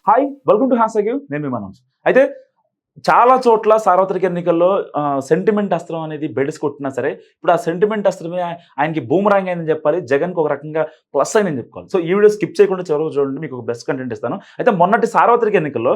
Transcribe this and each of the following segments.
Hi, welcome to hash tag నేను మీ మనోజ్. అయితే చాలా చోట్ల సార్వత్రిక ఎన్నికల్లో సెంటిమెంట్ అస్త్రం అనేది బెడిసి కొట్టినా సరే, ఇప్పుడు ఆ సెంటిమెంట్ అస్త్రమే ఆయనకి బూమరాంగ్ అయిందని చెప్పాలి. జగన్కి ఒక రకంగా ప్లస్ అయిందని చెప్పుకోవాలి. సో ఈ వీడియో స్కిప్ చేయకుండా చివరికి చూడండి, మీకు ఒక బెస్ట్ కంటెంట్ ఇస్తాను. అయితే మొన్నటి సార్వత్రిక ఎన్నికల్లో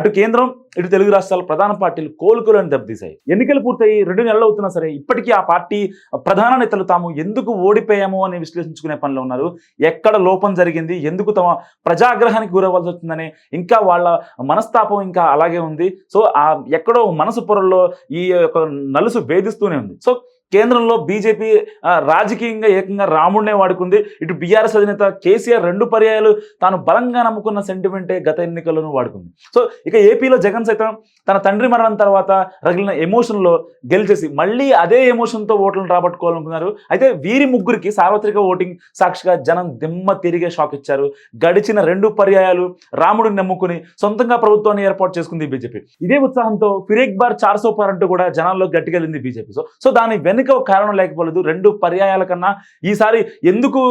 అటు కేంద్రం, ఇటు తెలుగు రాష్ట్రాల ప్రధాన పార్టీలు కోలుకోలని దెబ్బతీశాయి. ఎన్నికలు పూర్తయి 2 నెలలు అవుతున్నా సరే ఇప్పటికీ ఆ పార్టీ ప్రధాన నేతలు తాము ఎందుకు ఓడిపోయాము అని విశ్లేషించుకునే పనిలో ఉన్నారు. ఎక్కడ లోపం జరిగింది, ఎందుకు తమ ప్రజాగ్రహానికి గురవ్వాల్సి వచ్చిందని ఇంకా వాళ్ళ మనస్తాపం ఇంకా అలాగే ఉంది. సో ఎక్కడో మనసు పొరల్లో ఈ యొక్క నలుసు వేధిస్తూనే ఉంది. సో కేంద్రంలో బీజేపీ రాజకీయంగా ఏకంగా రాముడినే వాడుకుంది. ఇటు బీఆర్ఎస్ అధినేత కేసీఆర్ 2 పర్యాయాలు తాను బలంగా నమ్ముకున్న సెంటిమెంటే గత ఎన్నికలను వాడుకుంది. సో ఇక ఏపీలో జగన్ సైతం తన తండ్రి మరణం తర్వాత రగిలిన ఎమోషన్లో గెలిచేసి మళ్ళీ అదే ఎమోషన్తో ఓట్లను రాబట్టుకోవాలనుకున్నారు. అయితే వీరి ముగ్గురికి సార్వత్రిక ఓటింగ్ సాక్షిగా జనం దిమ్మ తిరిగే షాక్ ఇచ్చారు. గడిచిన 2 పర్యాయాలు రాముడిని నమ్ముకుని సొంతంగా ప్రభుత్వాన్ని ఏర్పాటు చేసుకుంది బీజేపీ. ఇదే ఉత్సాహంతో ఫిర్ ఏక్ బార్ 400 పార్ అంటూ కూడా జనాల్లో గట్టిగెళ్ళింది బీజేపీ. సో దాని వెనుక కారణం లేకపోలేదు. 2 పర్యాయాల కన్నా ఈసారి ఎందుకు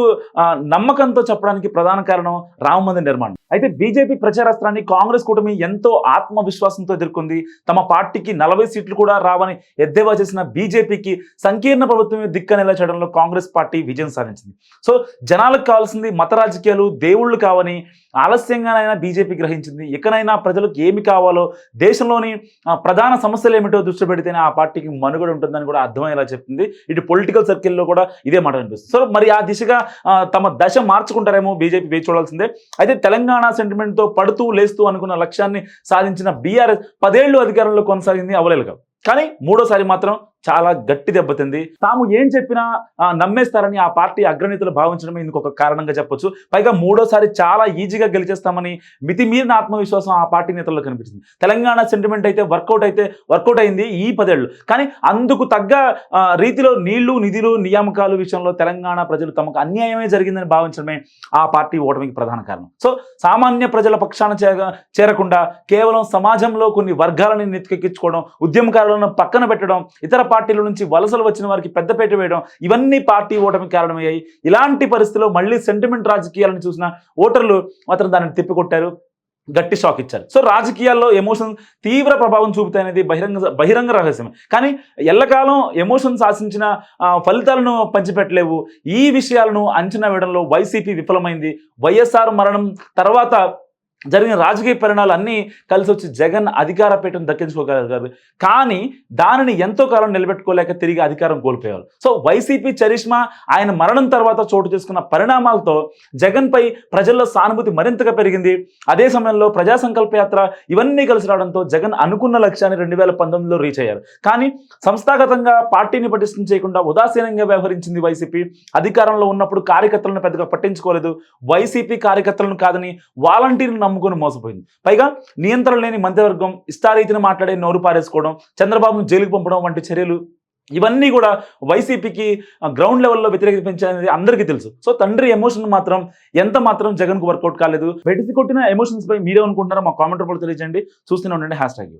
నమ్మకంతో చెప్పడానికి ప్రధాన కారణం రామ మందిర్ నిర్మాణం. అయితే బీజేపీ ప్రచారాస్త్రాన్ని కాంగ్రెస్ కూటమి ఎంతో ఆత్మవిశ్వాసంతో ఎదుర్కొంది. తమ పార్టీకి 40 సీట్లు కూడా రావని ఎద్దేవా చేసిన బీజేపీకి సంకీర్ణ ప్రభుత్వమే దిక్కనేలా చేయడంలో కాంగ్రెస్ పార్టీ విజయం సాధించింది. సో జనాలకు కావాల్సింది మత రాజకీయాలు, దేవుళ్ళు కావని ఆలస్యంగానైనా బీజేపీ గ్రహించింది. ఇకనైనా ప్రజలకు ఏమి కావాలో, దేశంలోని ప్రధాన సమస్యలు ఏమిటో దృష్టి పెడితేనే ఆ పార్టీకి మనుగడ ఉంటుందని కూడా అర్థమయ్యేలా చెప్తుంది. ఇటు పొలిటికల్ సర్కిల్లో కూడా ఇదే మాట అనిపిస్తుంది. సో మరి ఆ దిశగా తమ దశ మార్చుకుంటారేమో బీజేపీ వేచి చూడాల్సిందే. అయితే తెలంగాణ సెంటిమెంట్తో పడుతూ లేస్తూ అనుకున్న లక్ష్యాన్ని సాధించిన బీఆర్ఎస్ 10 ఏళ్లు అధికారంలో కొనసాగింది అవలేలుగా. కానీ మూడోసారి మాత్రం చాలా గట్టి దెబ్బతింది. తాము ఏం చెప్పినా నమ్మేస్తారని ఆ పార్టీ అగ్రనేతలు భావించడమే ఇందుకు ఒక కారణంగా చెప్పొచ్చు. పైగా మూడోసారి చాలా ఈజీగా గెలిచేస్తామని మితిమీరిన ఆత్మవిశ్వాసం ఆ పార్టీ నేతల్లో కనిపించింది. తెలంగాణ సెంటిమెంట్ అయితే వర్కౌట్ అయింది ఈ 10 ఏళ్ళు. కానీ అందుకు తగ్గ రీతిలో నీళ్లు, నిధులు, నియామకాలు విషయంలో తెలంగాణ ప్రజలు తమకు అన్యాయమే జరిగిందని భావించడమే ఆ పార్టీ ఓటమికి ప్రధాన కారణం. సో సామాన్య ప్రజల పక్షాన చేరకుండా కేవలం సమాజంలో కొన్ని వర్గాలని నెత్తికెక్కించుకోవడం, ఉద్యమకారులను పక్కన పెట్టడం, ఇతర పార్టీల నుంచి వలసలు వచ్చిన వారికి పెద్దపేట వేయడం, ఇవన్నీ పార్టీ ఓటమి కారణమయ్యాయి. ఇలాంటి పరిస్థితుల్లో మళ్ళీ సెంటిమెంట్ రాజకీయాలను చూసిన ఓటర్లు మాత్రం దానిని తిప్పికొట్టారు, గట్టి షాక్ ఇచ్చారు. సో రాజకీయాల్లో ఎమోషన్ తీవ్ర ప్రభావం చూపుతాయనేది బహిరంగ రహస్యమే. కానీ ఎల్లకాలం ఎమోషన్ శాసించిన ఫలితాలను పంచిపెట్టలేవు. ఈ విషయాలను అంచనా వేయడంలో వైసీపీ విఫలమైంది. వైఎస్ఆర్ మరణం తర్వాత జరిగిన రాజకీయ పరిణామాలు అన్నీ కలిసి వచ్చి జగన్ అధికార పీఠం దక్కించుకోగలిగారు. కానీ దానిని ఎంతో కాలం నిలబెట్టుకోలేక తిరిగి అధికారం కోల్పోయారు. సో వైసీపీ చరిష్మా ఆయన మరణం తర్వాత చోటు చేసుకున్న పరిణామాలతో జగన్పై ప్రజల్లో సానుభూతి మరింతగా పెరిగింది. అదే సమయంలో ప్రజా సంకల్ప యాత్ర ఇవన్నీ కలిసి రావడంతో జగన్ అనుకున్న లక్ష్యాన్ని 2019లో రీచ్ అయ్యారు. కానీ సంస్థాగతంగా పార్టీని పటిష్టం చేయకుండా ఉదాసీనంగా వ్యవహరించింది వైసీపీ. అధికారంలో ఉన్నప్పుడు కార్యకర్తలను పెద్దగా పట్టించుకోలేదు. వైసీపీ కార్యకర్తలను కాదని వాలంటీర్లు నమ్ముకొని మోసపోయింది. పైగా నియంత్రణ లేని మంత్రివర్గం ఇష్టారీతిని మాట్లాడే నోరు పారేసుకోవడం, చంద్రబాబును జైలుకు పంపడం వంటి చర్యలు ఇవన్నీ కూడా వైసీపీకి గ్రౌండ్ లెవెల్లో వ్యతిరేకత పెంచాలనేది అందరికీ తెలుసు. సో తండ్రి ఎమోషన్ మాత్రం ఎంత మాత్రం జగన్కు వర్కౌట్ కాలేదు. వెడిసి కొట్టిన ఎమోషన్స్ పై మీరే అనుకుంటున్నారో మా కామెంట్ రూపంలో తెలియజేయండి. చూస్తూనే ఉండండి హ్యాష్ ట్యాగ్.